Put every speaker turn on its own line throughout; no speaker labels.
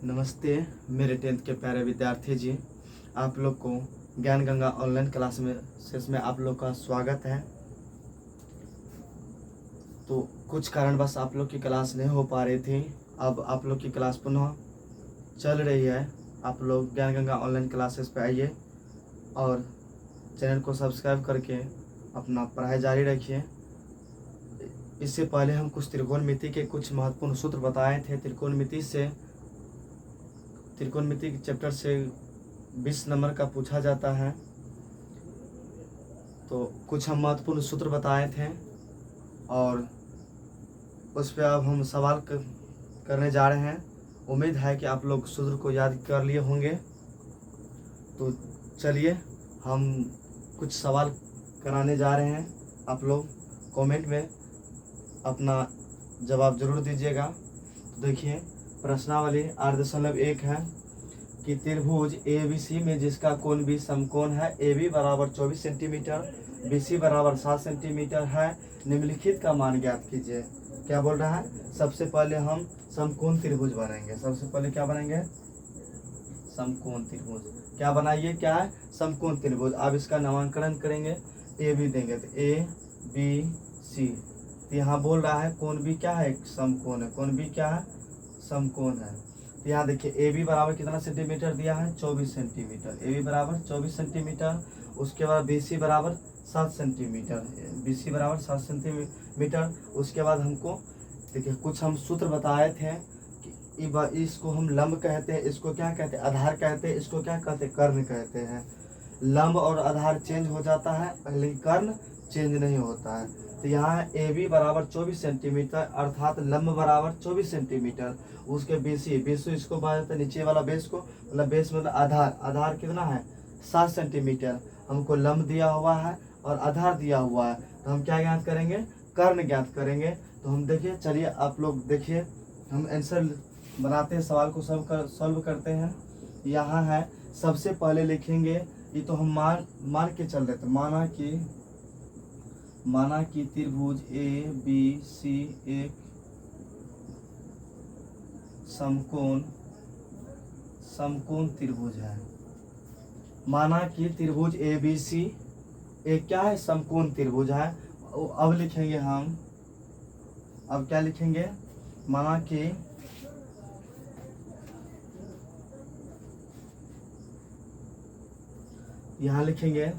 नमस्ते मेरे 10th के प्यारे विद्यार्थी जी। आप लोग को ज्ञान गंगा ऑनलाइन क्लास में इसमें आप लोग का स्वागत है। तो कुछ कारणवश आप लोग की क्लास नहीं हो पा रही थी, अब आप लोग की क्लास पुनः चल रही है। आप लोग ज्ञान गंगा ऑनलाइन क्लासेस पे आइए और चैनल को सब्सक्राइब करके अपना पढ़ाई जारी रखिए। इससे पहले हम कुछ त्रिकोणमिति के कुछ महत्वपूर्ण सूत्र बताए थे। त्रिकोणमिति के चैप्टर से 20 नंबर का पूछा जाता है। तो कुछ हम महत्वपूर्ण सूत्र बताए थे और उस पर अब हम सवाल करने जा रहे हैं। उम्मीद है कि आप लोग सूत्र को याद कर लिए होंगे। तो चलिए हम कुछ सवाल कराने जा रहे हैं। आप लोग कमेंट में अपना जवाब जरूर दीजिएगा। तो देखिए, प्रश्नावली 8.1 है कि त्रिभुज ABC में जिसका कोण भी समकोण है, AB बराबर 24 सेंटीमीटर, BC बराबर 7 सेंटीमीटर है, निम्नलिखित का मान ज्ञात कीजिए। क्या बोल रहा है? सबसे पहले हम समकोण त्रिभुज बनाएंगे। सबसे पहले क्या बनाएंगे? समकोण त्रिभुज। क्या बनाइए? क्या है? समकोण त्रिभुज। अब इसका नामकरण करेंगे, AB देंगे तो ABC। तो यहाँ बोल रहा है कोण भी क्या है? समकोण है। कोण भी क्या है? समकोण है। तो यहाँ देखिए AB बराबर कितना सेंटीमीटर दिया है? 24 सेंटीमीटर। AB बराबर 24 सेंटीमीटर। उसके बाद BC बराबर 7 सेंटीमीटर। BC बराबर 7 सेंटीमीटर। उसके बाद हमको देखिए कुछ हम सूत्र बताए थे कि इसको हम लंब कहते हैं, इसको क्या कहते हैं? आधार कहते हैं, इसको क्या कहते हैं? कर्ण कहते हैं। लंब और आधार चेंज हो जाता है लेकिन कर्ण चेंज नहीं होता है। तो यहाँ AB बराबर 24 सेंटीमीटर अर्थात लंब बराबर 24 सेंटीमीटर। उसके BC इसको बात नीचे वाला बेस को, मतलब बेस मतलब आधार कितना है? 7 सेंटीमीटर। हमको लंब दिया हुआ है और आधार दिया हुआ है, तो हम क्या ज्ञात करेंगे? कर्ण ज्ञात करेंगे। तो हम देखिए, चलिए आप लोग देखिए, हम आंसर बनाते हैं, सवाल को सॉल्व करते हैं। यहाँ है, सबसे पहले लिखेंगे, ये तो हम मान के चल रहे थे। माना कि त्रिभुज ABC एक समकोण त्रिभुज है। माना कि त्रिभुज ABC एक क्या है? समकोण त्रिभुज है। अब लिखेंगे हम, अब क्या लिखेंगे? माना कि यहाँ लिखेंगे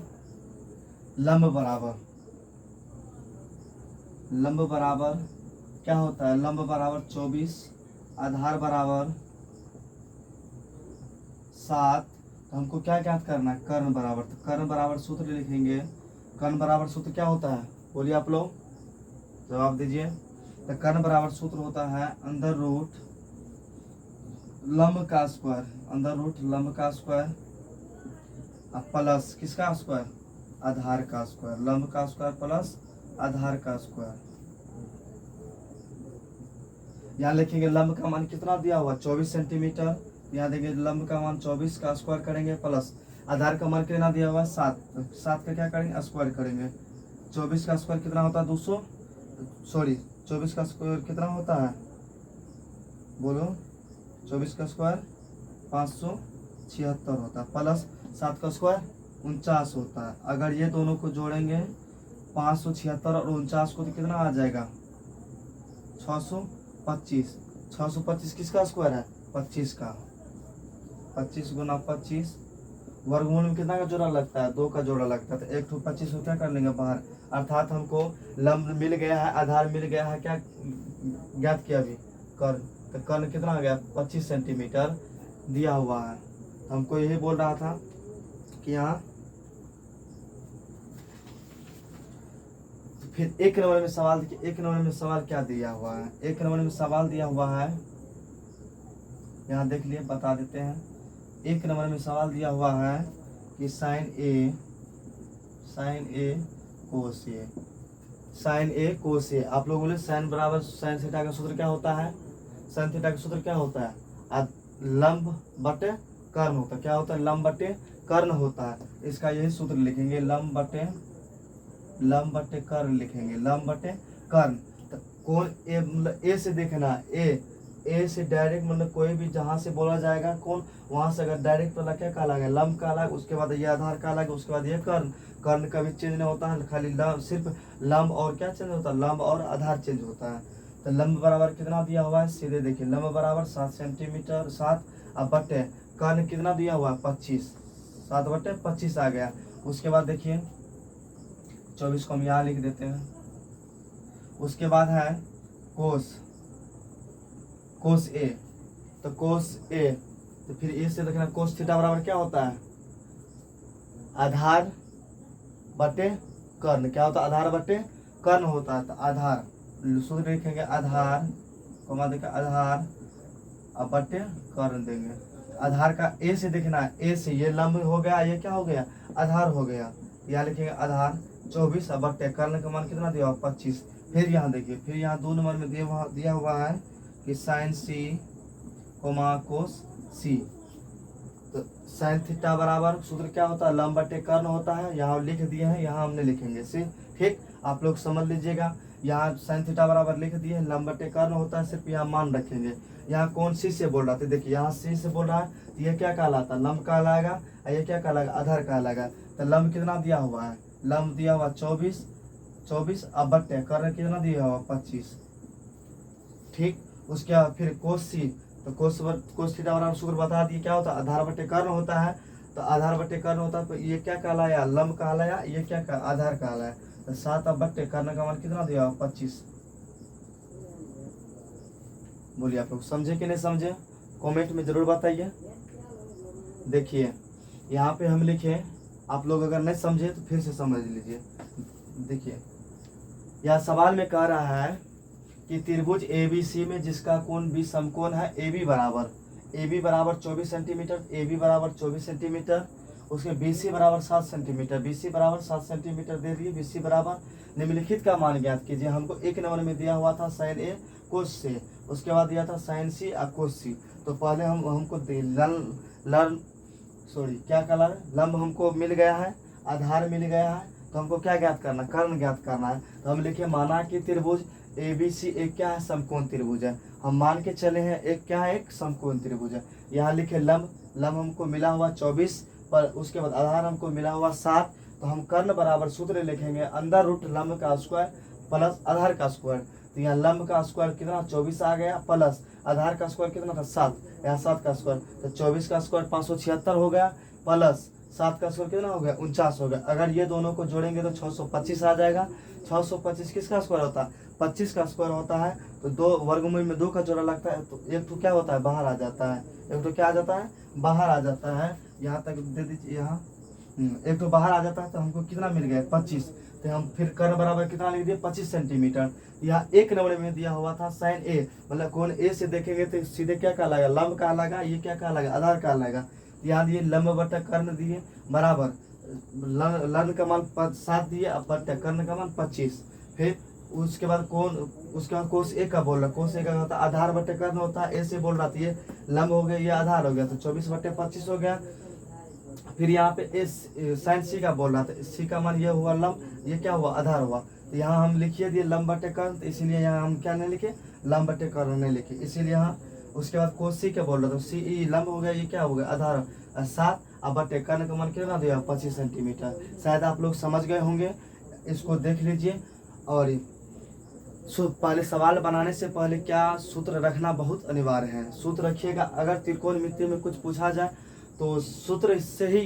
लंब बराबर क्या होता है? लंब बराबर 24, आधार बराबर 7। तो हमको क्या ज्ञात करना है? कर्ण बराबर। तो कर्ण बराबर सूत्र लिखेंगे। कर्ण बराबर सूत्र क्या होता है? बोलिए आप लोग, जवाब दीजिए। तो कर्ण बराबर सूत्र होता है अंडर रूट लंब का स्क्वायर, प्लस किसका स्क्वायर? आधार का स्क्वायर। लंब का स्क्वायर प्लस आधार का स्क्वायर। यहाँ लिखेंगे लंब का मान कितना दिया हुआ? 24 सेंटीमीटर। यहाँ देखेंगे लंब का मान 24 का स्क्वायर करेंगे प्लस आधार का मान कितना दिया हुआ? 7। 7 का क्या करेंगे? स्क्वायर करेंगे। 24 का स्क्वायर कितना होता है? 24 का स्क्वायर कितना होता है? बोलो। 24 का स्क्वायर 576 होता है प्लस 7 का स्क्वायर 49 होता है। अगर ये दोनों को जोड़ेंगे 576 और 49 को, तो कितना आ जाएगा? 625। 625 किसका स्क्वायर है? 25 का। 25 गुना 25। वर्गमूल में कितना का जोड़ा लगता है? 2 का जोड़ा लगता है। तो 1 तो 25 को क्या कर लेंगे? बाहर। अर्थात हमको लंब मिल गया है, आधार मिल गया है। क्या ज्ञात किया अभी? कर्ण। तो कर्ण कितना आ गया? 25 सेंटीमीटर दिया हुआ है। हमको यही बोल रहा था कि यहाँ फिर 1 नंबर में सवाल देखिए। 1 नंबर में सवाल क्या दिया हुआ है? 1 नंबर में सवाल दिया हुआ है, यहाँ देख लिए, बता देते हैं। 1 नंबर में सवाल दिया हुआ है कि साइन ए कोस ए। आप लोग बोले साइन बराबर साइन थीटा का सूत्र क्या होता है? साइन थीटा का सूत्र क्या होता है? लंब बटे कर्ण होता है। क्या होता है? लंब बटे कर्ण होता है। इसका यही सूत्र लिखेंगे, लंब बटे कर्ण लिखेंगे। लंब बटे कर्ण। तो कोण ए, मतलब ए से देखना, ए से डायरेक्ट मतलब कोई भी जहाँ से बोला जाएगा कौन, वहाँ से अगर डायरेक्ट वाला क्या कहलाएगा, लंब कहलाएगा। उसके बाद ये आधार कहलाएगा। उसके बाद ये कर्ण, कर्ण कभी चेंज नहीं होता है, खाली लंब, सिर्फ लंब और क्या चेंज होता है, लंब और आधार चेंज होता है। तो लंब बराबर कितना दिया हुआ है, सीधे देखिए लंब बराबर 7 सेंटीमीटर 7 अब बटे कर्ण कितना दिया हुआ है 25, 7 बटे 25 आ गया। उसके बाद देखिए 24 को हम यहाँ लिख देते हैं। उसके बाद है कोस, कोस ए, तो कोस ए, तो फिर ए से देखना कोस थीटा बराबर क्या होता है, आधार बटे कर्ण, क्या होता है, आधार बटे कर्ण होता है। तो आधार सूत्र लिखेंगे आधार, कोमा देखें आधार अब बटे कर्ण देंगे। आधार का ए से देखना है, ए से ये लंब हो गया, ये क्या हो गया, आधार हो गया। यहाँ लिखेंगे आधार 24 अब बटे कर्ण का मान कितना दिया हुआ 25। फिर यहाँ देखिए, फिर यहाँ 2 नंबर में दिया हुआ है कि साइन सी कोमा कोस सी। तो साइन थीटा बराबर सूत्र क्या होता है, लंब बटे कर्ण होता है। यहाँ लिख दिए हैं, यहाँ हमने लिखेंगे सी, ठीक, आप लोग समझ लीजिएगा। यहाँ साइन थीटा बराबर लिख दिए हैं, लंब बटे कर्ण होता है, सिर्फ यहाँ मान रखेंगे। यहाँ कौन सी से बोल रहा था, देखिए यहाँ सी से बोल रहा है, तो ये क्या कहलाता है, लंब कहलाएगा, और ये क्या कहलाएगा, आधार कहलाएगा। तो लंब कितना दिया हुआ है, लंब दिया हुआ 24 अब बटे कर्ण कितना दिया हुआ 25, ठीक। उसके बाद फिर कोस सी, तो कोस थीटा बराबर सूत्र बता दिए क्या होता है, आधार बटे कर्ण होता है। तो आधार बटे कर्ण होता है, तो ये क्या कहलाया, लंब कहलाया, ये क्या आधार कहलाया। तो 7 अब बटे कर्ण का मान कितना दिया 25। बोलिए आप लोग समझे कि नहीं समझे, कमेंट में जरूर बताइए। देखिए यहाँ पे हम लिखे, आप लोग अगर नहीं समझे तो फिर से समझ लीजिए। देखिए यह सवाल में कह रहा है कि त्रिभुज ABC में जिसका कोण भी समकोण है AB बराबर 24 सेंटीमीटर, AB बराबर 24 सेंटीमीटर, उसके BC बराबर 7 सेंटीमीटर, BC बराबर 7 सेंटीमीटर दे दिए। BC बराबर निम्नलिखित का मान ज्ञात कीजिए। हमको एक नंबर में दिया हुआ था साइन A कोस से, उसके बाद दिया था साइन C और कोस C। तो पहले हमको क्या कलर, लंब हमको मिल गया है, आधार मिल गया है, तो हमको क्या ज्ञात करना, कर्ण ज्ञात करना है। तो हम लिखे माना कि त्रिभुज ABC एक क्या है, समकोण त्रिभुज है। हम मान के चले हैं एक क्या है, एक समकोण त्रिभुज है। यहाँ लिखे लंब हमको मिला हुआ 24 पर, उसके बाद आधार हमको मिला हुआ 7। तो हम कर्ण बराबर सूत्र लिखेंगे अंडर रूट लंब का स्क्वायर प्लस आधार का स्क्वायर। तो यहाँ लंब का स्क्वायर कितना 24 आ गया, प्लस आधार का स्क्वायर कितना था 7, यहाँ 7 का स्क्वायर, तो 24 का स्क्वायर 576 हो गया, प्लस 7 का स्क्वायर कितना हो गया 49 हो गया। अगर ये दोनों को जोड़ेंगे तो 625 आ जाएगा। 625 किसका स्क्वायर होता है, 25 का स्क्वायर होता है। तो 2 वर्गमूल में 2 का जोड़ा लगता है, तो एक तो क्या होता है, बाहर आ जाता है, एक तो क्या आ जाता है, बाहर आ जाता है। यहाँ तक दे दीजिए, यहाँ एक तो बाहर आ जाता है। तो हमको कितना मिल गया 25। तो हम फिर कर्ण बराबर कितना लिख दिए 25 सेंटीमीटर। यहाँ एक नंबर में दिया हुआ था साइन A, मतलब कोण A से देखेंगे तो सीधे क्या कहलाएगा, लंब कहलाएगा, ये क्या कहलाएगा, आधार कहलाएगा। यहाँ दिए लंब बटा कर्ण दिए बराबर लंब का मान 7 दिए, अब बटा कर्ण का मान 25। फिर उसके बाद उसके बाद कोस A का बोल रहा, कोस A का होता है आधार बटे कर्ण होता है। A से बोल रहा था ये लंब हो गया, ये आधार हो गया, तो 24 बटे 25 हो गया। फिर यहाँ पे साइन C का बोल रहा था, C का मान ये हुआ लंब, ये क्या हुआ, आधार हुआ। तो यहाँ हम लिखिए दिए लंब बटे कर्ण, तो इसीलिए यहाँ हम क्या नहीं लिखे, लंब बटे कर्ण नहीं लिखे, इसीलिए यहाँ। उसके बाद कोस C का बोल रहा था, CE लंब हो गया, ये क्या हो गया, आधार 7 अब बटे कर्ण का मान कितना दिया 25 सेंटीमीटर। शायद आप लोग समझ गए होंगे, इसको देख लीजिए। और पहले सवाल बनाने से पहले क्या सूत्र रखना बहुत अनिवार्य है, सूत्र रखिएगा। अगर त्रिकोणमिति में कुछ पूछा जाए तो सूत्र इससे ही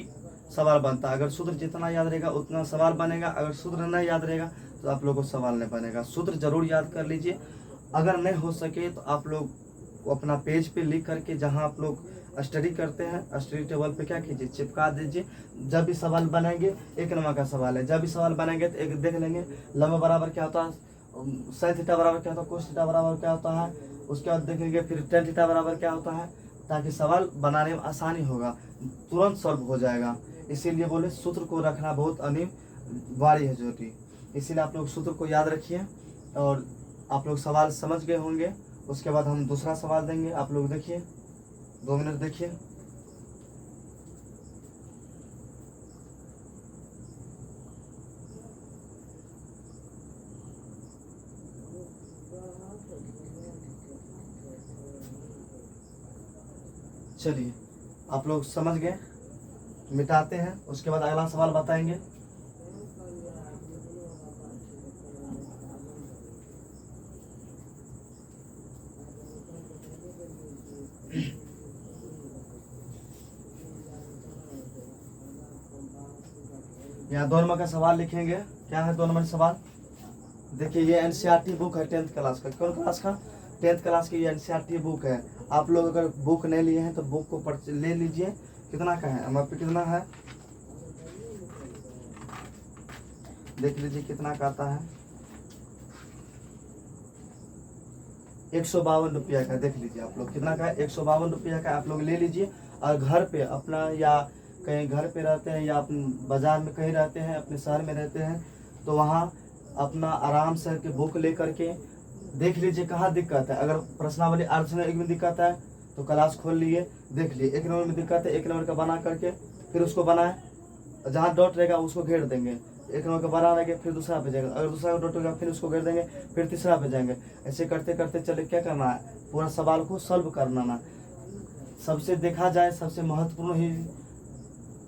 सवाल बनता है। अगर सूत्र जितना याद रहेगा उतना सवाल बनेगा, अगर सूत्र नहीं याद रहेगा तो आप लोगों को सवाल नहीं बनेगा। सूत्र जरूर याद कर लीजिए। अगर नहीं हो सके तो आप लोग अपना पेज पे लिख करके, जहाँ आप लोग स्टडी करते हैं, स्टडी टेबल पे क्या कीजिए, चिपका दीजिए। जब भी सवाल बनाएंगे, एक नंबर का सवाल है, जब भी सवाल बनाएंगे तो एक देख लेंगे लंब बराबर क्या होता है, साइन थीटा बराबर क्या होता है, कोस थीटा बराबर क्या होता है, उसके बाद देखेंगे फिर टेन थीटा बराबर क्या होता है, ताकि सवाल बनाने में आसानी होगा, तुरंत सॉल्व हो जाएगा। इसीलिए बोले सूत्र को रखना बहुत अनिवार्य है जरूरी। इसीलिए आप लोग सूत्र को याद रखिए। और आप लोग सवाल समझ गए होंगे। उसके बाद हम दूसरा सवाल देंगे, आप लोग देखिए, 2 मिनट देखिए। चलिए आप लोग समझ गए, मिटाते हैं, उसके बाद अगला सवाल बताएंगे। यहाँ 2 नंबर का सवाल लिखेंगे। क्या है 2 नंबर सवाल? देखिए ये एनसीईआरटी बुक है 10th क्लास का। कौन क्लास का? 10th क्लास की ये एनसीईआरटी बुक है। आप लोग अगर बुक नहीं लिए हैं तो बुक को ले लीजिए। कितना का है हमारे पे, कितना है देख लीजिए कितना का आता है। 152 रुपया का। देख लीजिए आप लोग कितना का है, 152 रुपया का। आप लोग ले लीजिए और घर पे अपना, या कहीं घर पे रहते हैं या अपने बाजार में कहीं रहते हैं, अपने शहर में रहते हैं, तो वहाँ अपना आराम से के बुक ले करके देख लीजिए कहाँ दिक्कत है। अगर प्रश्नावली अर्धसंलग्न में दिक्कत है तो क्लास खोल लिए, देख लिए। 1 नंबर में दिक्कत है, 1 नंबर का बना करके फिर उसको बनाए, जहाँ डॉट रहेगा उसको घेर देंगे। 1 नंबर का बना रहेगा फिर दूसरा पे जाएगा, अगर दूसरा डॉट होगा फिर उसको घेर देंगे, फिर तीसरा पे जाएंगे। ऐसे करते करते चले क्या करना है, पूरा सवाल को सॉल्व करना ना। सबसे देखा जाए सबसे महत्वपूर्ण ही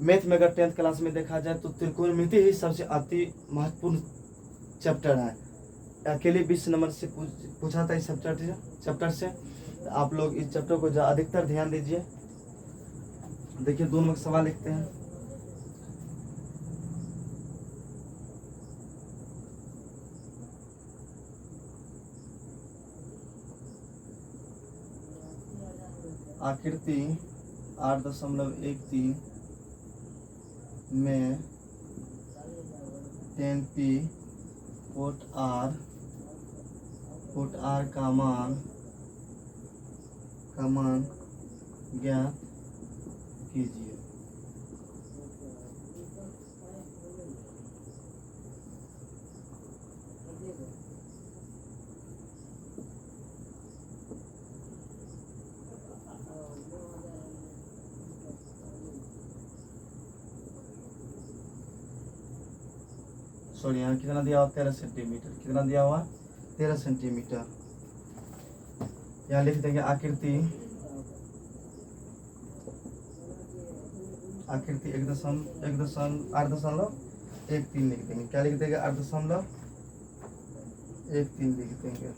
मैथ में, अगर 10th क्लास में देखा जाए तो त्रिकोणमिति ही सबसे अति महत्वपूर्ण चैप्टर है। अकेले 20 नंबर से पूछा था इस चैप्टर से। आप लोग इस चैप्टर को अधिकतर ध्यान दीजिए। देखिए 2 नंबर सवाल लिखते हैं। आकृति 8.13 में 10p पुट r का मान ज्ञात कीजिए। सॉरी यहाँ कितना दिया हुआ, 13 सेंटीमीटर। कितना दिया हुआ, 13 सेंटीमीटर। यहाँ लिख देंगे आकृति 8.13 लिख देंगे। क्या लिख देंगे, 8.13 लिख देंगे।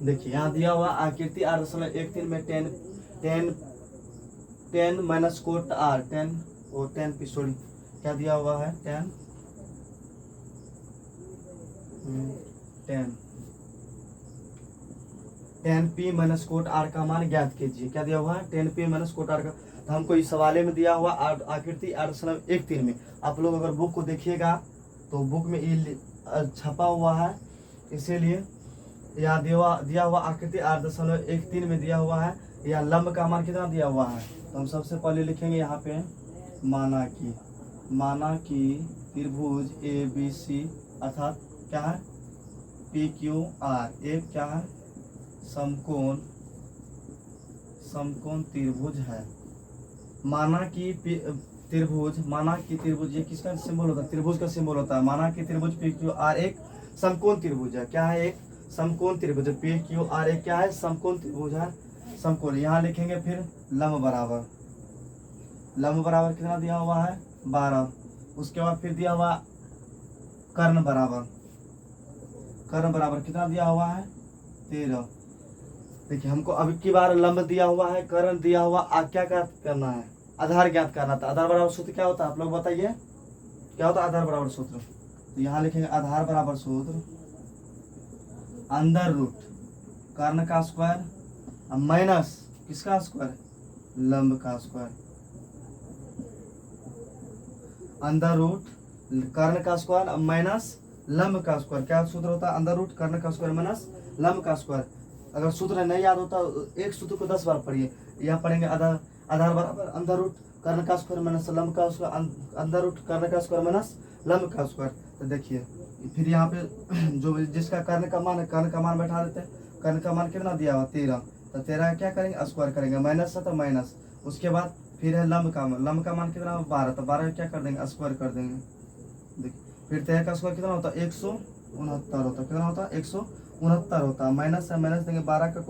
देखिए यहाँ दिया हुआ आकृति 8.13 में 10 माइनस कोट r 10 और 10 p, सॉरी क्या दिया हुआ है, 10p माइनस कोट r का मान ज्ञात कीजिए। क्या दिया हुआ है, 10p माइनस कोट r का। तो हमको इस सवाले में दिया हुआ आकृति 8.13 में। आप लोग अगर बुक को देखिएगा तो बुक में ये छपा हुआ है, इसीलिए यहाँ दिया हुआ आकृति 8.13 में दिया हुआ है। यहाँ लंब का मान कितना दिया हुआ है, तो हम सबसे पहले लिखेंगे यहाँ पे माना कि त्रिभुज ABC अर्थात क्या है, PQR एक क्या है, समकोण त्रिभुज है। माना कि त्रिभुज ये किसका सिंबल होता है, त्रिभुज का सिंबल होता है। माना कि त्रिभुज PQR एक समकोण त्रिभुज है। क्या है, एक समकोण त्रिभुज। PQR एक क्या है, समकोण त्रिभुज है, समकोण। यहाँ लिखेंगे फिर लंब बराबर कितना दिया हुआ है, 12। उसके बाद फिर दिया हुआ कर्ण बराबर कितना दिया हुआ है, 13। देखिए हमको अब की बार लंब दिया हुआ है, कर्ण दिया हुआ, क्या करना है, आधार ज्ञात करना था। आधार बराबर सूत्र क्या होता है, आप लोग बताइए क्या होता है आधार बराबर सूत्र। तो यहाँ लिखेंगे आधार बराबर सूत्र अंडर रूट कर्ण का स्क्वायर माइनस किसका स्क्वायर, लंब का स्क्वायर। अंडर रूट कर्ण का स्क्वायर माइनस लंब का स्क्वायर। क्या सूत्र होता है, अंडर रूट कर्ण का स्क्वायर माइनस लंब का स्क्वायर। अगर सूत्र नहीं याद होता एक सूत्र को 10 बार पढ़िए। यहाँ पढ़ेंगे आधार बराबर अंडर रूट कर्ण का स्क्वायर माइनस लंब का स्क्वायर, अंडर रूट कर्ण का स्क्वायर माइनस लंब का स्क्वायर। तो देखिए फिर यहाँ पे जो जिसका कर्ण का मान है, कर्ण का मान बैठा देते हैं। कर्ण का मान कितना दिया हुआ, 13। तो 13 क्या करेंगे, स्क्वायर करेंगे, माइनस है तो माइनस। उसके बाद फिर है लंब का मान कितना, 12, तो 12 क्या कर देंगे, स्क्वायर कर देंगे। देखिए फिर 13 का स्क्वायर कितना होता है, 169 होता है। कितना होता है, 169 होता है। माइनस है, माइनस देंगे 12 का,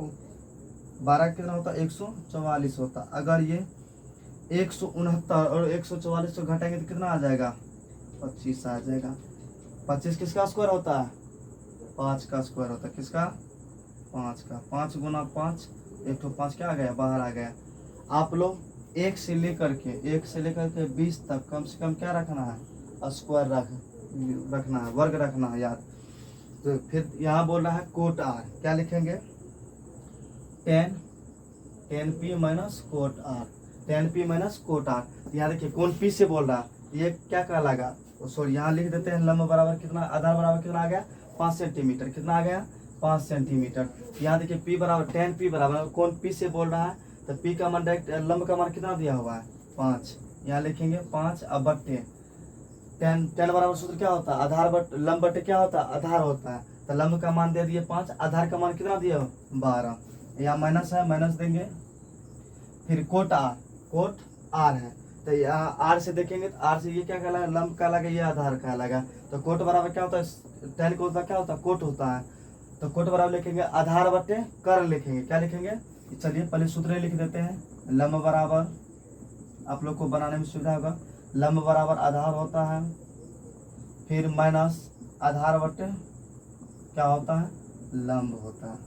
12 कितना होता है, 144 होता है। अगर ये 169 और 144 को घटाएंगे तो कितना आ जाएगा, 25 आ जाएगा। 25 किसका स्क्वायर होता है, 5 का स्क्वायर होता है। किसका, 5 का। 5 गुना 5, 105 क्या आ गया, बाहर आ गया। आप लोग 1 से लेकर के 20 तक कम से कम क्या रखना है, स्क्वायर रखना है, वर्ग रखना है यार। तो फिर यहाँ बोल रहा है कोट आर, क्या लिखेंगे, 10 P minus quote R, 10 P minus quote R. यहाँ देखिए कौन पी से बोल रहा है, ये क्या कहलाएगा, सॉरी यहाँ लिख देते हैं लंब बराबर कितना, आधार बराबर कितना आ गया, 5 सेंटीमीटर। कितना आ गया, 5 सेंटीमीटर। यहाँ देखिए पी बराबर 10 पी बराबर, कौन पी से बोल रहा है, तो पी का मान डायरेक्ट, लंब का मान कितना दिया हुआ है, 5। यहाँ लिखेंगे 5 अब बट्टे 10 बराबर सूत्र क्या होता है, आधार बट लंब बट्टे क्या होता है, आधार होता है। तो लंब का मान दे दिए 5, आधार का मान कितना दिया, 12। यहाँ माइनस है, माइनस देंगे। फिर कोट आर है, तो यहाँ आर से देखेंगे तो आर से ये क्या कहलाएगा, लंब कहलाएगा, ये आधार कहलाएगा। तो कोट बराबर क्या होता है, 10 को होता क्या होता है, कोट होता है। तो कोट बराबर लिखेंगे आधार बटे कर्ण लिखेंगे, क्या लिखेंगे, चलिए पहले सूत्र लिख देते हैं। लंब बराबर, आप लोग को बनाने में सुविधा होगा, लंब बराबर आधार होता है, फिर माइनस आधार बटे क्या होता है, लंब होता है।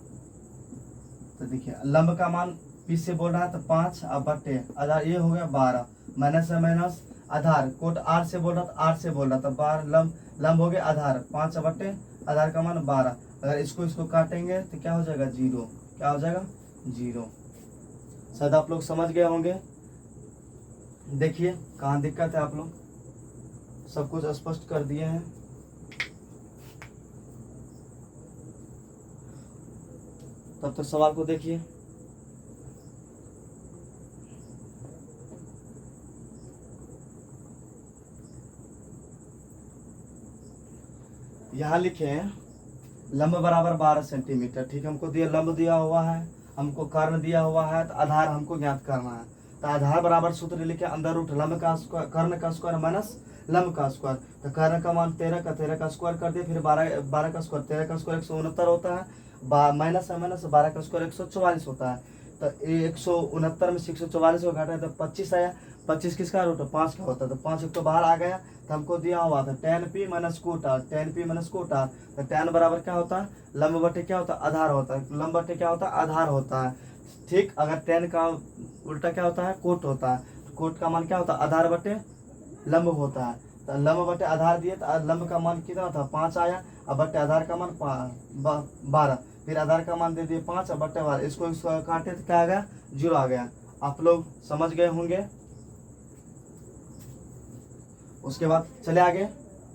तो देखिए लंब का मान पी से बोल रहा है तो 5 अब बटे आधार ये हो गया 12, माइनस है माइनस आधार, कोट आर से बोल रहा था, आर से बोल रहा था 12, लंब हो गया आधार, 5 बटे आधार का मान 12। अगर इसको काटेंगे तो क्या हो जाएगा, 0। क्या हो जाएगा, 0। शायद आप लोग समझ गए होंगे। देखिए कहाँ दिक्कत है, आप लोग सब कुछ स्पष्ट कर दिए हैं। तब तक सवाल को देखिए। यहाँ लिखे हैं लंब बराबर 12 सेंटीमीटर, ठीक, हमको दिया लंब दिया हुआ है, हमको कर्ण दिया हुआ है, तो आधार हमको ज्ञात करना है। तो आधार बराबर सूत्र लिखे अंदर रूट लंब का स्क्वायर, कर्ण का स्क्वायर माइनस लंब का स्क्वायर। तो कर्ण का मान 13 का स्क्वायर कर दिए, फिर 12 का स्क्वायर, 13 का स्क्वायर 169 होता है, माइनस है माइनस 12 का स्क्वायर 144 होता है। तो 169 में से 144 को घटाए तो 25 आया। 25 किसका रूट, 5 का होता है, तो 5 एक तो बाहर आ गया। तो हमको दिया हुआ था 10 P minus quote R, 10 P minus quote R. तो 10 बराबर क्या होता है, लंब बटे क्या होता है, आधार होता है। लंब बटे क्या होता है, आधार होता है, ठीक। अगर 10 का उल्टा क्या होता है, कोट होता है। कोट का मान क्या होता है, आधार बटे लंब होता है। तो लंब बटे आधार दिए तो लंब का मान कितना था, 5 आया। अब बटे आधार का मान 12, फिर आधार का मान दे दिए 5 और बटे 12, इसको काटे तो क्या आ गया, 0 आ गया। आप लोग समझ गए होंगे। उसके बाद चले आगे,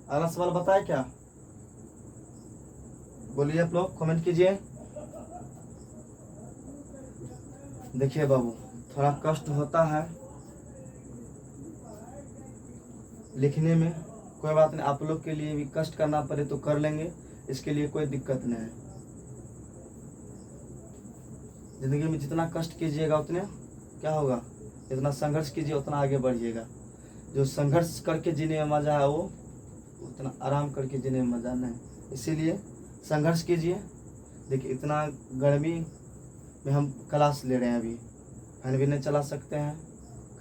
अगला सवाल बताए क्या, बोलिए आप लोग, कमेंट कीजिए। देखिए बाबू थोड़ा कष्ट होता है लिखने में, कोई बात नहीं, आप लोग के लिए भी कष्ट करना पड़े तो कर लेंगे, इसके लिए कोई दिक्कत नहीं है। जिंदगी में जितना कष्ट कीजिएगा उतने क्या होगा, जितना संघर्ष कीजिए उतना आगे बढ़िएगा। जो संघर्ष करके जीने में मजा है वो उतना आराम करके जीने में मजा नहीं, इसीलिए संघर्ष कीजिए। देखिए इतना गर्मी में हम क्लास ले रहे हैं, अभी फैन भी नहीं चला सकते हैं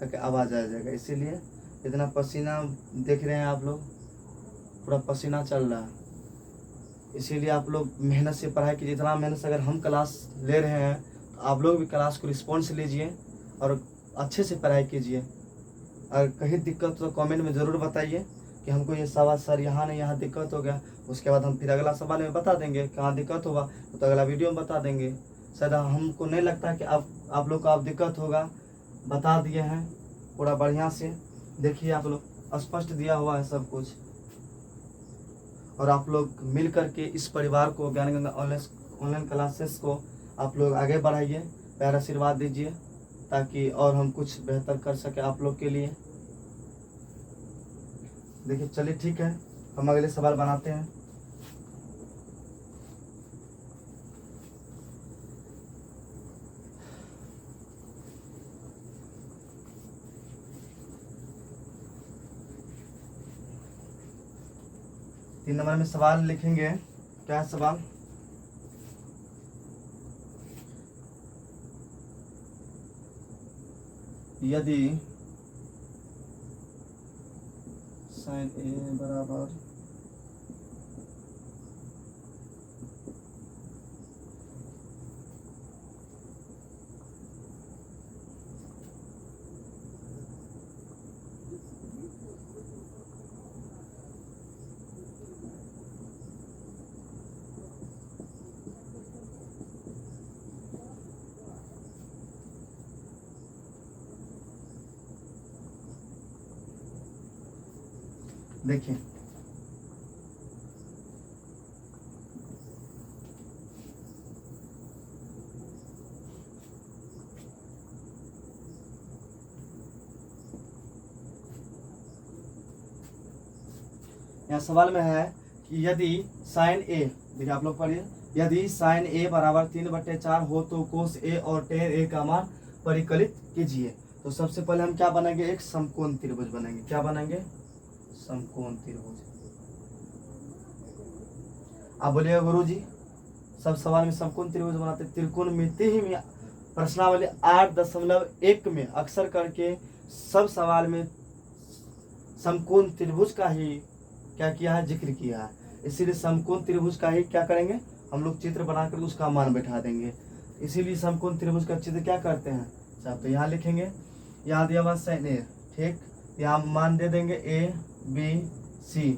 करके आवाज़ आ जाएगा, इसीलिए इतना पसीना देख रहे हैं आप लोग, पूरा पसीना चल रहा है। इसीलिए आप लोग मेहनत से पढ़ाई कीजिए, जितना मेहनत से अगर हम क्लास ले रहे हैं तो आप लोग भी क्लास को रिस्पॉन्स लीजिए और अच्छे से पढ़ाई कीजिए। अगर कहीं दिक्कत तो कमेंट में ज़रूर बताइए कि हमको ये सवाल सर यहाँ नहीं यहाँ दिक्कत हो गया। उसके बाद हम फिर अगला सवाल में बता देंगे कहाँ दिक्कत होगा, तो अगला वीडियो में बता देंगे। शायद हमको नहीं लगता कि आप लोग को आप दिक्कत होगा, बता दिए हैं पूरा बढ़िया से। देखिए आप लोग स्पष्ट दिया हुआ है सब कुछ, और आप लोग मिल करके इस परिवार को ज्ञान गंगा ऑनलाइन क्लासेस को आप लोग आगे बढ़ाइए, प्यार आशीर्वाद दीजिए, ताकि और हम कुछ बेहतर कर सके आप लोग के लिए। देखिए चलिए ठीक है, हम अगले सवाल बनाते हैं। 3 नंबर में सवाल लिखेंगे। क्या है सवाल? यदि साइन ए बराबर देखिए यहाँ सवाल में है कि यदि साइन ए, देखिए आप लोग पढ़िए, यदि साइन ए बराबर 3/4 हो तो कोस ए और टेन ए का मान परिकलित कीजिए। तो सबसे पहले हम क्या बनाएंगे? एक समकोण त्रिभुज बनाएंगे। क्या बनाएंगे? समकोण त्रिभुज। आप बोलिएगा गुरु जी सब सवाल में समकोण त्रिभुज बनाते, त्रिकोणमिति ही में प्रश्नावली 8.1 में अक्सर करके सब सवाल में समकोण त्रिभुज का ही क्या किया है? जिक्र किया है। इसीलिए समकोण त्रिभुज का ही क्या करेंगे? हम लोग चित्र बनाकर उसका मान बैठा देंगे। इसीलिए समकोण त्रिभुज का चित्र क्या करते हैं? अच्छा तो यहाँ लिखेंगे, यहाँ दिया हुआ साइन ए, ठीक, यहाँ मान दे देंगे ए बी सी।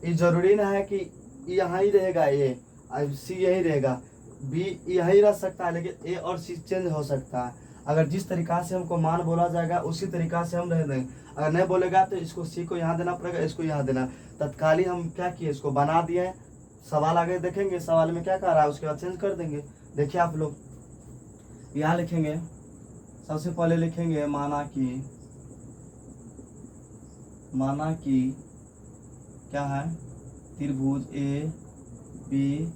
ये जरूरी ना है कि यहाँ ही रहेगा ए, सी यही रहेगा, बी यही रह सकता है, लेकिन ए और सी चेंज हो सकता है। अगर जिस तरीका से हमको मान बोला जाएगा उसी तरीका से हम रह देंगे। अगर नहीं बोलेगा तो इसको सी को यहाँ देना पड़ेगा, इसको यहाँ देना। तत्काली हम क्या किए? इसको बना दिए। सवाल आगे देखेंगे, सवाल में क्या कह रहा है उसके बाद चेंज कर देंगे। देखिए आप लोग यहाँ लिखेंगे, सबसे पहले लिखेंगे माना कि क्या है? त्रिभुज ए बी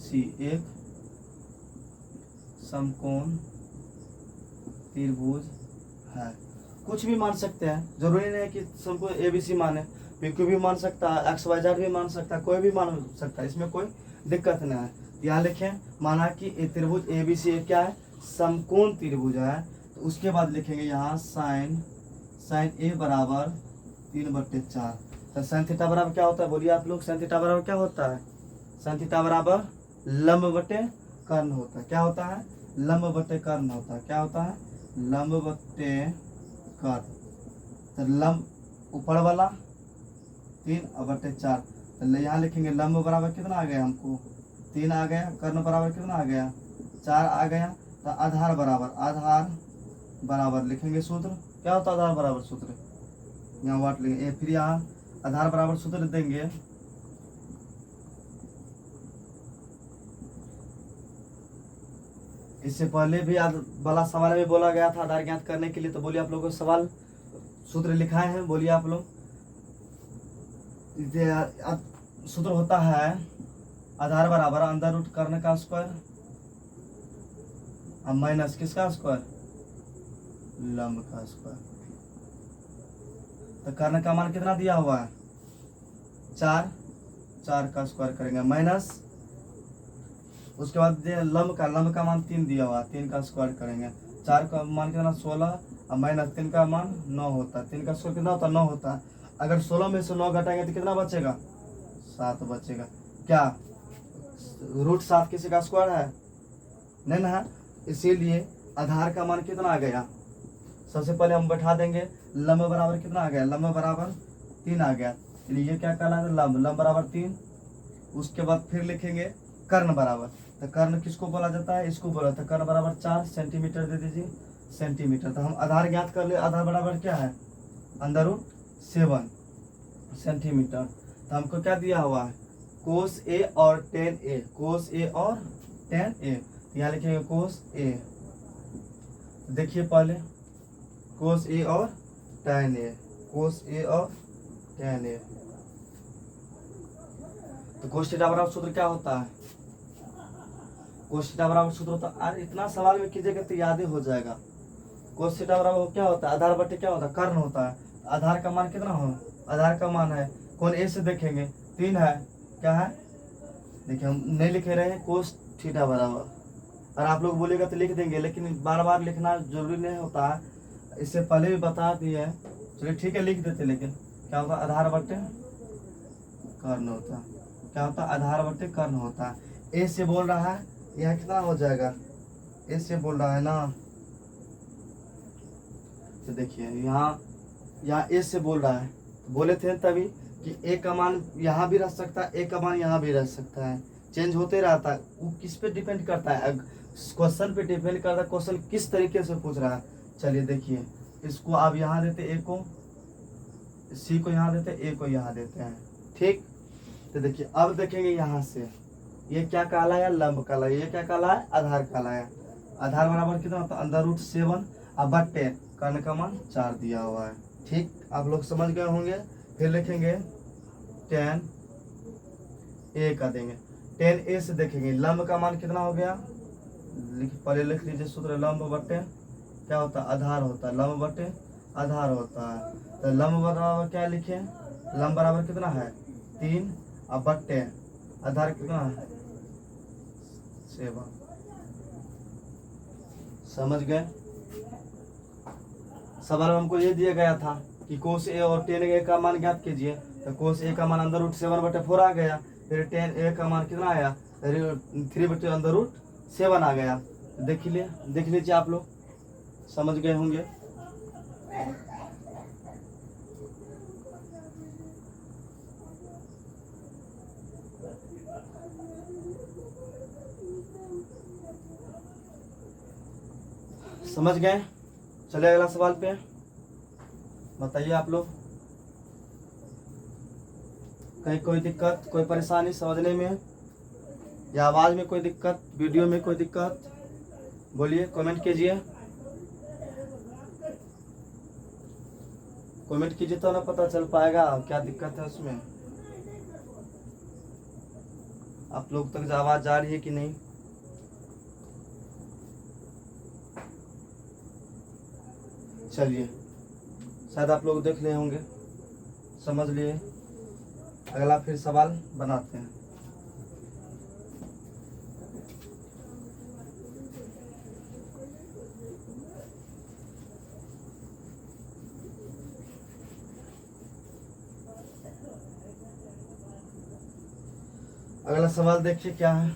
सी एक समकोण त्रिभुज है। कुछ भी मान सकते हैं, जरूरी नहीं है कि समकोण ए बी सी माने, PQ भी मान सकता है, XYZ भी मान सकता है, कोई भी मान सकता है, इसमें कोई दिक्कत नहीं है। यहाँ लिखें माना कि त्रिभुज ए बी सी क्या है? समकोण त्रिभुज है। तो उसके बाद लिखेंगे यहाँ साइन ए बराबर 3/4। तो साइन थीटा बराबर क्या होता है? बोलिए आप लोग, साइन थीटा बराबर क्या होता है? साइन थीटा बराबर लंब बटे कर्ण होता है। क्या होता है? लंब बटे कर्ण होता है। क्या होता है? लंब बटे कर्ण। तो लंब ऊपर वाला 3/4। तो यहाँ लिखेंगे लंब बराबर कितना आ गया? हमको 3 आ गया, कर्ण बराबर कितना आ गया? 4 आ गया। तो आधार बराबर लिखेंगे सूत्र। क्या होता है आधार बराबर सूत्र? यहाँ वाट लेंगे, फिर यहाँ आधार बराबर सूत्र देंगे। इससे पहले भी वाला सवाल में बोला गया था आधार ज्ञात करने के लिए। तो बोलिए आप लोगों को सवाल सूत्र लिखाए हैं, बोलिए आप लोग। सूत्र होता है आधार बराबर अंदर रूट कर्ण का स्क्वायर अब माइनस किसका स्क्वायर? लंब का स्क्वायर। तो कर्ण का मान कितना दिया हुआ है? 4 का स्क्वायर करेंगे माइनस, उसके बाद लंब का मान 3 दिया हुआ, 3 का स्क्वायर करेंगे। 4 का मान कितना? 16 और माइनस 3 का मान 9 होता है। 3 का स्क्वायर कितना होता है? 9 होता है। अगर 16 में से 9 घटाएंगे तो कितना बचेगा? 7 बचेगा। क्या √7 किसी का स्क्वायर है? नहीं ना। इसीलिए आधार का मान कितना आ गया? सबसे पहले हम बैठा देंगे लंब बराबर कितना आ गया? लंब बराबर 3 आ गया। ये क्या कहलाता है? लंब बराबर 3। उसके बाद फिर लिखेंगे कर्ण बराबर। तो कर्ण किसको बोला जाता है? इसको बोला। तो कर्ण बराबर 4 सेंटीमीटर दे दीजिए, सेंटीमीटर। तो हम आधार ज्ञात कर ले। आधार बराबर क्या है? √7 सेंटीमीटर। तो हमको क्या दिया हुआ है? कोस ए और टेन ए। कोस ए और टेन ए। यहाँ लिखेंगे कोस ए। देखिए पहले कोस ए और टेन ए, कोस ए और टेन ए। तो कोस थीटा बराबर सूत्र क्या होता है? कोस थीटा बराबर सूत्र होता है, अरे इतना सवाल में कीजिएगा तो याद ही हो जाएगा। कोस थीटा बराबर क्या होता है? आधार बटे क्या होता है? कर्ण होता है। आधार का मान कितना हो? आधार का मान है कौन? ए से देखेंगे 3 है, क्या है, देखिए हम नहीं लिख रहे हैं कोस थीटा बराबर, और आप लोग बोलेगा तो लिख देंगे, लेकिन बार बार लिखना जरूरी नहीं होता है, इससे पहले भी बता दिए। चलिए ठीक है लिख देते, लेकिन क्या होता है आधार बट्टे कर्ण होता है, क्या होता है आधार बट्टे कर्ण होता है। ए से बोल रहा है, यह कितना हो जाएगा, ए से बोल रहा है ना, तो देखिए यहाँ ए से बोल रहा है, बोले थे तभी कि ए का मान यहाँ भी रह सकता है, ए का मान यहाँ भी रह सकता है, चेंज होते रहता है। वो किस पे डिपेंड करता है, क्वेश्चन पे डिपेंड करता है, क्वेश्चन किस तरीके से पूछ रहा है। चलिए देखिए, इसको आप यहाँ देते ए को, सी को यहाँ देते, ए को यहाँ देते हैं, ठीक। तो देखिए अब देखेंगे यहाँ से, ये क्या कहलाया, लंब कहलाया, ये क्या कहलाया, आधार कहलाया। आधार बराबर कितना होता है, अंदर रूट 7 अब बट्टे कर्ण का मान 4 दिया हुआ है, ठीक। आप लोग समझ गए होंगे। फिर लिखेंगे tan a का देंगे, tan a से देखेंगे लंब का मान कितना हो गया, पहले लिख लीजिए सूत्र, लंब बट्टे क्या होता है, आधार होता है, लंब बट्टे आधार होता है। तो लंब बराबर क्या लिखे, लंब बराबर कितना है 3 अब बट्टे आधार कितना है 7। समझ गए। सवाल में हमको ये दिया गया था कि कोस ए और tan a का मान ज्ञात कीजिए, तो कोस ए का मान अंदर रूट 7/4 आ गया, फिर tan a का मान कितना आया 3/7 आ गया। देख लीजिए आप लोग समझ गए होंगे। समझ गए। चलिए अगला सवाल पे बताइए आप लोग, कहीं कोई दिक्कत, कोई परेशानी समझने में, या आवाज में कोई दिक्कत, वीडियो में कोई दिक्कत, बोलिए, कमेंट कीजिए, कमेंट कीजिए तो ना पता चल पाएगा क्या दिक्कत है उसमें। आप लोग तक आवाज जा रही है कि नहीं। चलिए शायद आप लोग देख लिए होंगे, समझ लिए। अगला फिर सवाल बनाते हैं। अगला सवाल देखिए क्या है।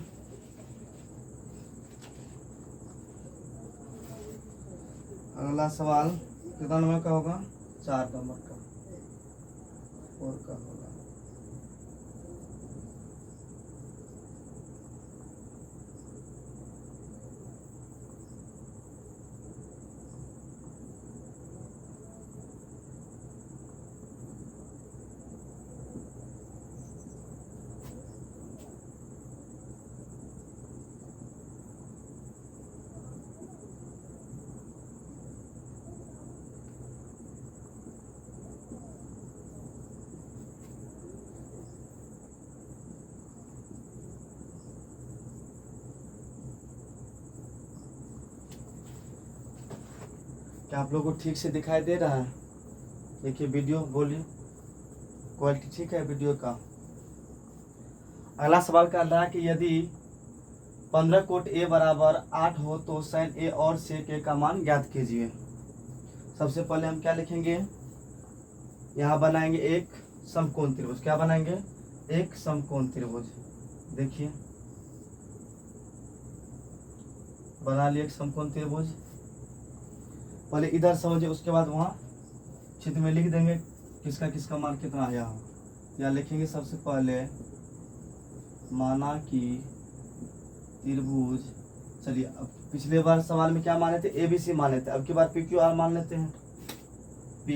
अगला सवाल कितना नंबर का होगा, 4 नंबर का, 4 का होगा। क्या आप लोगों को ठीक से दिखाई दे रहा है? देखिए वीडियो, बोलिए क्वालिटी ठीक है वीडियो का। अगला सवाल का है कि यदि 15 कोट ए बराबर 8 हो तो sin a और sec a का मान ज्ञात कीजिए। सबसे पहले हम क्या लिखेंगे, यहाँ बनाएंगे एक समकोण त्रिभुज। क्या बनाएंगे, एक समकोण त्रिभुज। देखिए बना लिए एक समकोण त्रिभुज। पहले इधर समझिए, उसके बाद वहाँ चित्र में लिख देंगे किसका किसका मान कितना आया हो। या लिखेंगे सबसे पहले माना कि त्रिभुज, चलिए अब पिछले बार सवाल में क्या माने थे, ABC माने थे, अब की बार PQR मान लेते हैं। P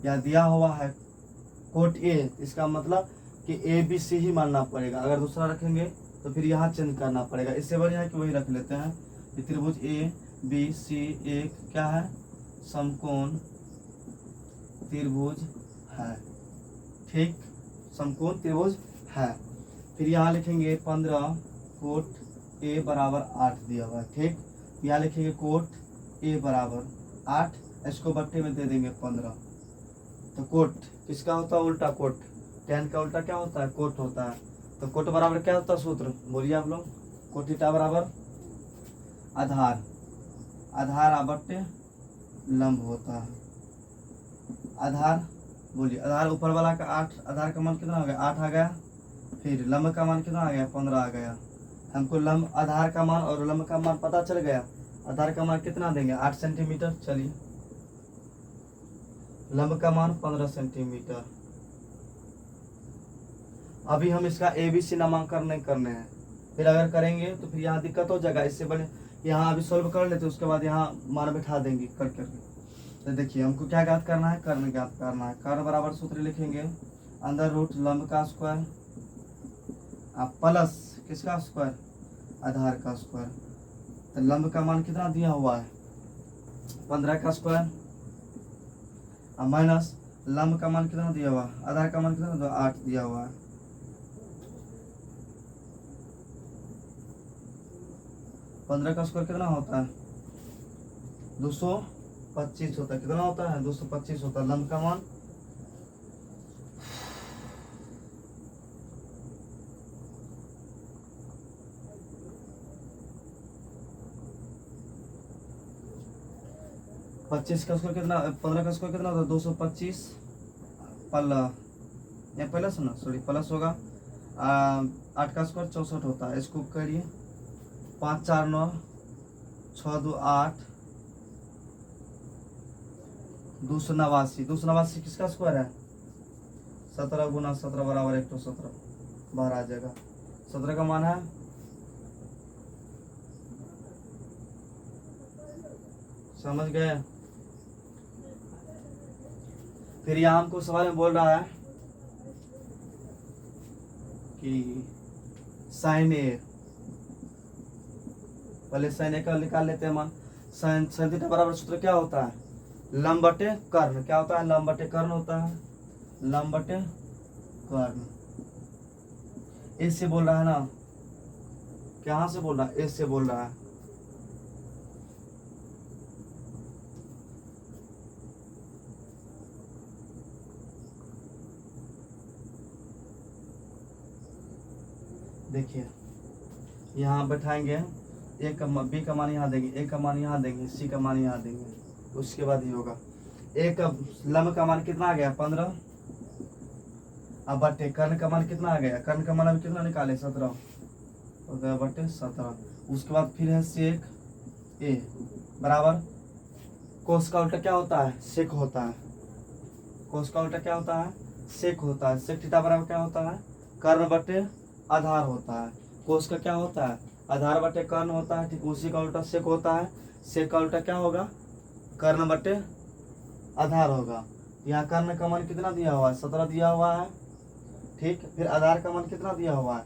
या दिया हुआ है कोट A, इसका मतलब कि ABC ही मानना पड़ेगा। अगर दूसरा रखेंगे तो फिर यहाँ चेंज करना पड़ेगा। इससे बढ़िया है कि वही रख लेते हैं। त्रिभुज ABC एक क्या है, समकोण त्रिभुज है, ठीक, समकोण त्रिभुज है। फिर यहाँ लिखेंगे 15 कोट A बराबर 8 दिया हुआ है, ठीक। यहाँ लिखेंगे कोट A बराबर 8, इसको बट्टे में दे देंगे 15। तो कोट किसका होता है, उल्टा कोट tan का उल्टा क्या होता है, कोट होता है। तो कोट बराबर क्या होता है सूत्र, बोलिए आप लोग। कोट थीटा बराबर आधार, आधार बट्टे लंब होता है। आधार बोलिए, आधार ऊपर वाला का 8, आधार का मान कितना आ गया, 8 आ गया। फिर लंब का मान कितना आ गया, 15 आ गया। हमको लंब, आधार का मान और लंब का मान पता चल गया। आधार का मान कितना देंगे, 8 सेंटीमीटर। चलिए, लंब का मान 15 सेंटीमीटर। अभी हम इसका ABC नामांकन नहीं करने हैं, फिर अगर करेंगे तो फिर यहाँ दिक्कत हो जाएगा। इससे बने यहाँ अभी सॉल्व कर लेते, उसके बाद यहाँ मान बैठा देंगे कट करके। तो देखिए हमको क्या ज्ञात करना है, कर्ण ज्ञात करना है। कर्ण बराबर सूत्र लिखेंगे, अंदर रूट लंब का स्क्वायर प्लस किसका स्क्वायर, आधार का स्क्वायर। तो लंब का मान कितना दिया हुआ है, 15 का स्क्वायर, माइनस लंब का मान कितना दिया हुआ, आधार का मान कितना दिया, 8 दिया हुआ है। पंद्रह का स्क्वायर कितना होता है, 225 होता है। कितना होता है, 225 होता है। लंब का मान 25 का स्क्वायर कितना, 15 का स्क्वायर कितना होता है, 225 पहला सुना, सॉरी प्लस होगा 8 का स्क्वायर 64 होता है। इसको करिए, 5 4 9 6 2 8 289। 289 किसका स्क्वायर है, 17 गुना 17 बराबर 117, बाहर आ जाएगा। 17 का मान है, समझ गए। फिर यहाँ हमको सवाल में बोल रहा है कि साइन ए, पहले साइन ए का निकाल लेते हैं मान। साइन थीटा बराबर सूत्र क्या होता है, लंब बटे कर्ण। क्या होता है, लंब बटे कर्ण होता है, लंब बटे कर्ण। ए से बोल रहा है ना, कहाँ से बोल रहा है, ए से बोल रहा है। देखिए यहाँ बैठाएंगे, ए का बी का मान यहाँ देंगे, ए का मान यहाँ देंगे, सी का मान यहाँ देंगे, उसके बाद ही होगा। ए का लंब का मान कितना आ गया, 15। अब बटे कर्ण का मान कितना आ गया, कर्ण का मान अभी कितना निकाले, 17 हो गया बटे 17। उसके बाद फिर है सेक ए बराबर, कोस का उल्टा क्या होता है, सेक होता है। कोस का उल्टा क्या होता है, सेक होता है। सेक थीटा बराबर क्या होता है, कर्ण बटे आधार होता है। कोस का क्या होता है, आधार बटे कर्ण होता है। ठीक उसी का उल्टा सेक होता है। सेक का उल्टा क्या होगा, कर्ण बटे आधार होगा। यहाँ कर्ण का मान कितना दिया हुआ है, 17 दिया हुआ है। ठीक, फिर आधार का मान कितना दिया हुआ है,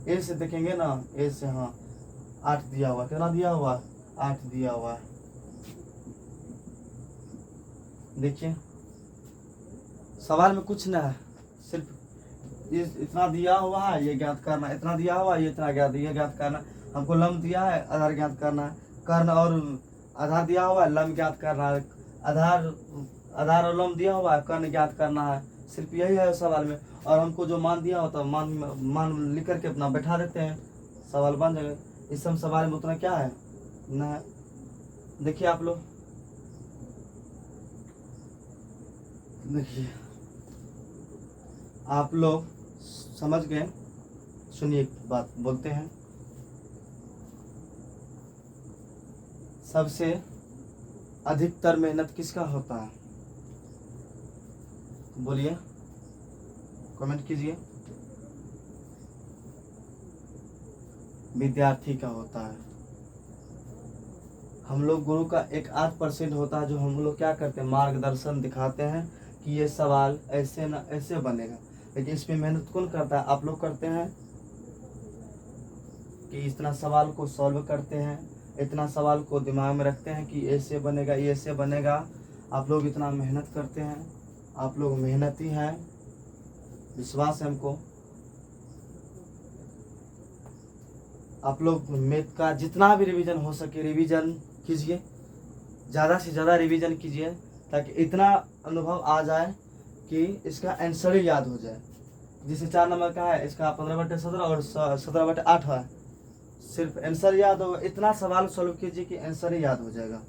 ए से देखेंगे ना, ए से, हाँ 8 दिया हुआ। कितना दिया हुआ, 8 दिया हुआ है। देखिए सवाल में कुछ ना है, सिर्फ इतना दिया हुआ है, ये ज्ञात करना, इतना दिया हुआ है, ये इतना ये ज्ञात करना। हमको लंब दिया है, आधार ज्ञात करना है। कर्ण और आधार दिया हुआ है, लंब ज्ञात करना है। आधार और लंब दिया हुआ है, कर्ण ज्ञात करना है। सिर्फ यही है सवाल में। और हमको जो मान दिया होता है, मान लिख करके अपना बैठा देते हैं, सवाल बन जाएगा। इस सब सवाल में उतना क्या है ना। देखिए आप लोग, देखिए आप लोग समझ गए। सुनिए एक बात बोलते हैं, सबसे अधिकतर मेहनत किसका होता है, बोलिए, कमेंट कीजिए। विद्यार्थी का होता है। हम लोग गुरु का 1-8% होता है, जो हम लोग क्या करते हैं, मार्गदर्शन दिखाते हैं कि ये सवाल ऐसे ना ऐसे बनेगा। लेकिन इसमें मेहनत कौन करता है, आप लोग करते हैं कि इतना सवाल को सॉल्व करते हैं, इतना सवाल को दिमाग में रखते हैं कि ऐसे बनेगा, ये ऐसे बनेगा। आप लोग इतना मेहनत करते हैं, आप लोग मेहनती हैं, विश्वास है हमको। आप लोग मैथ का जितना भी रिवीजन हो सके रिवीजन कीजिए, ज़्यादा से ज़्यादा रिवीजन कीजिए, ताकि इतना अनुभव आ जाए कि इसका आंसर ही याद हो जाए। जिसे 4 नंबर का है इसका 15/17 और 17/8 है। सिर्फ आंसर याद होगा, इतना सवाल सॉल्व कीजिए कि आंसर ही याद हो जाएगा।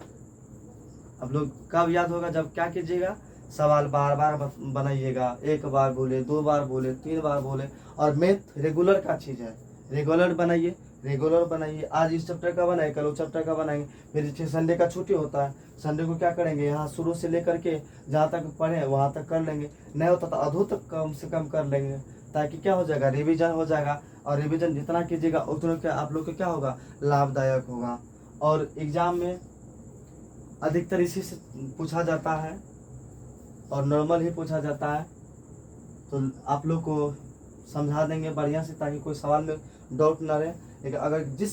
आप लोग कब याद होगा, जब क्या कीजिएगा, सवाल बार बार बनाइएगा, 1 बार बोले, 2 बार बोले, 3 बार बोले। और मैथ रेगुलर का चीज़ है, रेगुलर बनाइए, रेगुलर बनाइए। आज इस चैप्टर का बनाए, कल उस चैप्टर का बनाएंगे। फिर संडे का छुट्टी होता है, संडे को क्या करेंगे, यहाँ शुरू से लेकर के जहाँ तक पढ़े वहाँ तक कर लेंगे, नहीं होता तो अधो तक कम से कम कर लेंगे, ताकि क्या हो जाएगा, रिवीजन हो जाएगा। और रिवीजन जितना कीजिएगा उतना क्या आप लोग को क्या होगा, लाभदायक होगा। और एग्जाम में अधिकतर इसी से पूछा जाता है और नॉर्मल ही पूछा जाता है, तो आप लोग को समझा देंगे बढ़िया से, ताकि कोई सवाल में डाउट ना रहे। लेकिन अगर जिस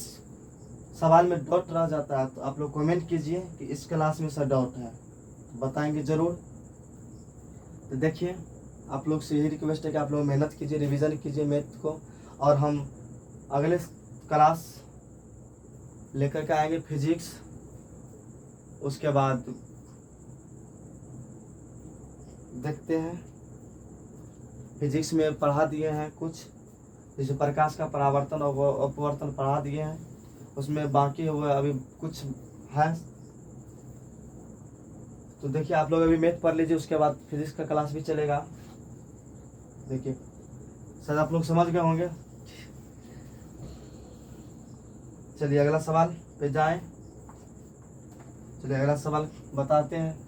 सवाल में डाउट रह जाता है तो आप लोग कमेंट कीजिए कि इस क्लास में सर डाउट है, तो बताएंगे ज़रूर। तो देखिए, आप लोग से यही रिक्वेस्ट है कि आप लोग मेहनत कीजिए, रिवीजन कीजिए मैथ को। और हम अगले क्लास लेकर के आएंगे फिजिक्स, उसके बाद देखते हैं। फिजिक्स में पढ़ा दिए हैं कुछ, जैसे प्रकाश का परावर्तन और अपवर्तन पढ़ा दिए हैं, उसमें बाकी हुआ अभी कुछ है। तो देखिए, आप लोग अभी मैथ पढ़ लीजिए, उसके बाद फिजिक्स का क्लास भी चलेगा। देखिए सर, आप लोग समझ गए होंगे। चलिए अगला सवाल पे जाएं। चलिए अगला सवाल बताते हैं।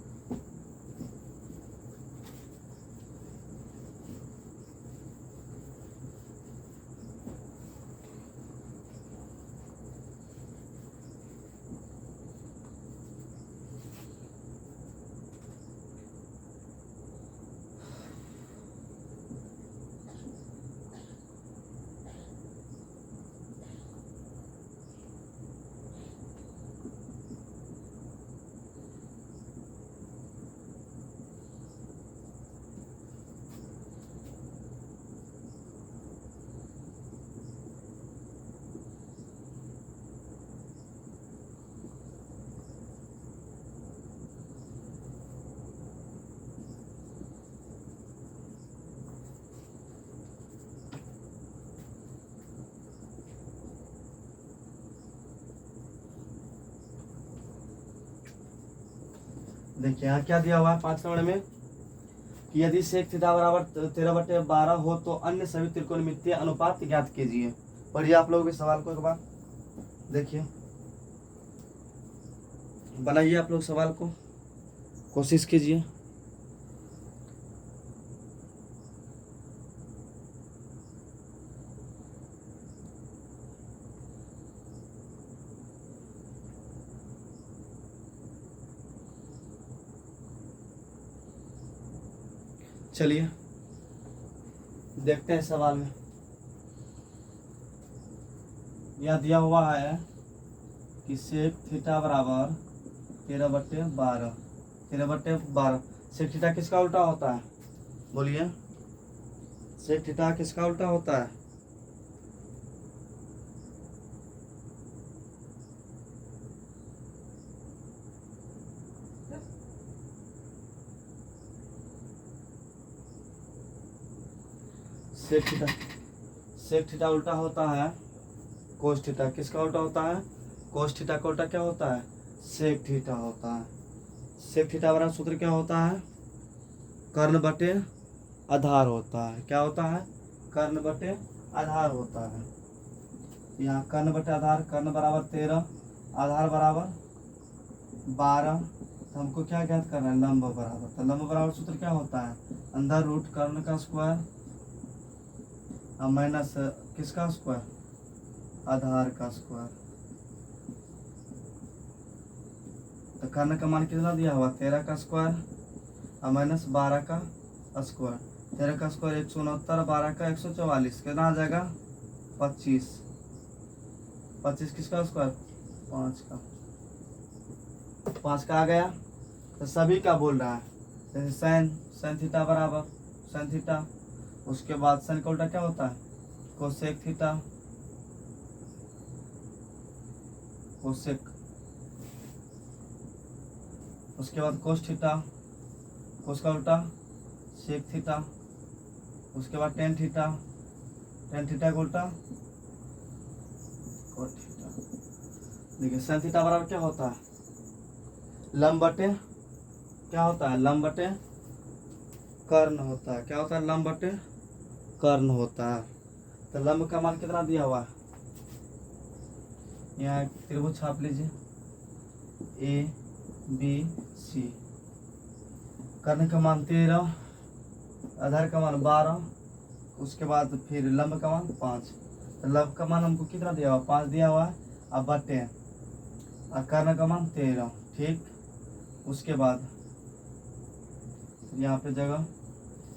देखिए यहाँ क्या दिया हुआ है 5 नंबर में, कि यदि सेक थीटा बराबर 13/12 हो तो अन्य सभी त्रिकोणमितीय अनुपात ज्ञात कीजिए। पढ़िए आप लोग इस सवाल को एक बार, देखिए बनाइए, आप लोग सवाल को कोशिश कीजिए। चलिए देखते हैं सवाल में। यह दिया हुआ है कि सेक थीटा बराबर 13/12, 13/12। सेक थीटा किसका उल्टा होता है, बोलिए, सेक थीटा किसका उल्टा होता है? सेक थीटा उल्टा होता है कोस थीटा। किसका उल्टा होता है? कोस थीटा का उल्टा क्या होता है? सेक थीटा होता है। सेक थीटा बराबर सूत्र क्या होता है? कर्ण बटे आधार होता है। क्या होता है? कर्ण बटे आधार होता है। यहाँ कर्ण बटे आधार, कर्ण बराबर 13, आधार बराबर 12। तो हमको क्या ज्ञात करना है? लंब बराबर। तो लंब बराबर सूत्र क्या होता है? अंदर रूट कर्ण का स्क्वायर और माइनस किसका स्क्वायर? आधार का स्क्वायर। तो कर्ण का मान कितना दिया हुआ? 13 का स्क्वायर और माइनस 12 का स्क्वायर। 13 का स्क्वायर 169, 12 का 144, कितना आ जाएगा? 25। 25 किसका स्क्वायर? 5 का। 5 का आ गया। तो सभी का बोल रहा है, जैसे साइन थीटा बराबर साइन थीटा, उसके बाद साइन का उल्टा क्या होता है? कोसेक थीटा, कोसेक, उसके बाद कोस थीटा, कोस का उल्टा सेक थीटा, उसके बाद टेन थीटा का उल्टा कोट थीटा। देखिए साइन थीटा बराबर क्या होता है, लंब बटे क्या होता है, लंब बटे कर्ण होता है। क्या होता है, लंब बटे कर्ण होता है। तो लंब का मान कितना दिया हुआ है, यहाँ त्रिभुज छाप लीजिए ABC। कर्ण का मान 13, आधार का मान 12, उसके बाद फिर लंब का मान 5। तो लंब का मान हमको कितना दिया हुआ, 5 दिया हुआ है। अब बटे और कर्ण का मान 13, ठीक। उसके बाद यहाँ पे जगह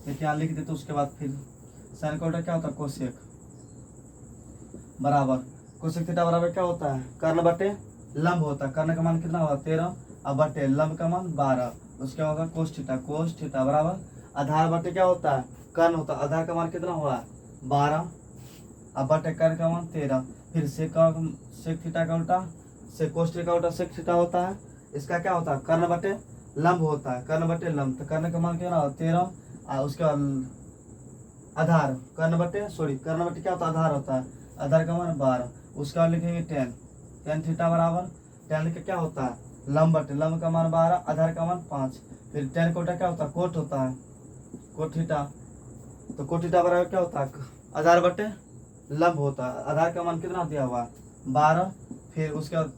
एक यहाँ लिख देते, उसके बाद फिर साइन का उल्टा क्या होता है, कोसेक बराबर कोसेक थीटा बराबर क्या होता है, कर्ण बटे लंब होता है। कर्ण का मान कितना होगा 13, अब बटे लंब का मान 12, उसके होगा कोस थीटा बराबर आधार बटे क्या होता है, कर्ण होता है। आधार का मान कितना हुआ 12, अब बटे कर्ण का मान 13, फिर सेक थीटा का उल्टा से कोस थीटा का उल्टा सेक थीटा होता है। इसका क्या होता है, कर्ण बटे लंब होता है, कर्ण बटे लंब। तो कर्ण का मान कितना होगा 13, और उसके बाद आधार कर्ण बटे क्या होता है, आधार होता है। आधार का मान 12, उसके बाद लिखेंगे टेन थीटा बराबर टेन लिख के क्या होता है, लंब बटे लंब का मान 12, आधार का मान 5, फिर टेन कोटा क्या होता है, कोट होता है, कोट थीटा। तो कोट थीटा बराबर क्या होता है, आधार बटे लंब होता है। आधार का मान कितना दिया हुआ 12, फिर उसके बाद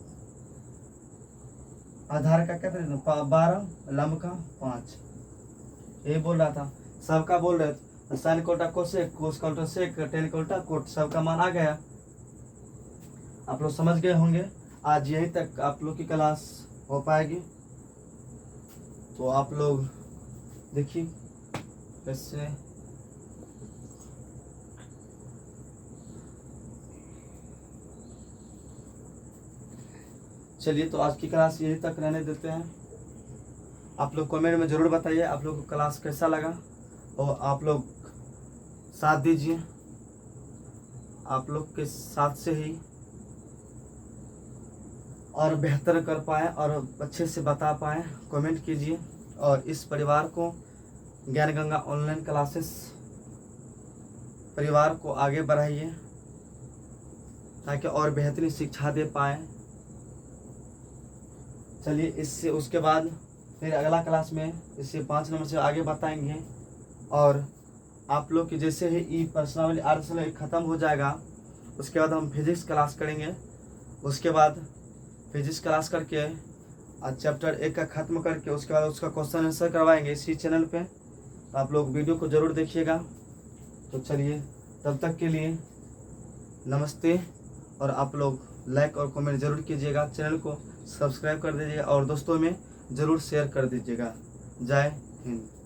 आधार का क्या 12, लंब का 5। यही बोल रहा था, सबका बोल रहे थे। साइन का उल्टा कोसेक, कोस का उल्टा सेक, टेन का उल्टा कोट, सबका मान आ गया। आप लोग समझ गए होंगे। आज यहीं तक आप लोग की क्लास हो पाएगी। तो आप लोग देखिए कैसे चलिए, तो आज की क्लास यहीं तक रहने देते हैं। आप लोग कमेंट में ज़रूर बताइए आप लोग को क्लास कैसा लगा, और आप लोग साथ दीजिए। आप लोग के साथ से ही और बेहतर कर पाएँ और अच्छे से बता पाएँ, कमेंट कीजिए। और इस परिवार को, ज्ञान गंगा ऑनलाइन क्लासेस परिवार को आगे बढ़ाइए, ताकि और बेहतरीन शिक्षा दे पाएँ। चलिए, इससे उसके बाद फिर अगला क्लास में इससे 5 नंबर से आगे बताएंगे। और आप लोग की जैसे ही ई पर्सनालिटी आर्ट्स ख़त्म हो जाएगा, उसके बाद हम फिजिक्स क्लास करेंगे। उसके बाद फिजिक्स क्लास करके चैप्टर 1 का ख़त्म करके उसके बाद उसका क्वेश्चन आंसर करवाएंगे इसी चैनल पे। तो आप लोग वीडियो को ज़रूर देखिएगा। तो चलिए, तब तक के लिए नमस्ते। और आप लोग लाइक और कमेंट ज़रूर कीजिएगा, चैनल को सब्सक्राइब कर दीजिएगा और दोस्तों में ज़रूर शेयर कर दीजिएगा। जय हिंद।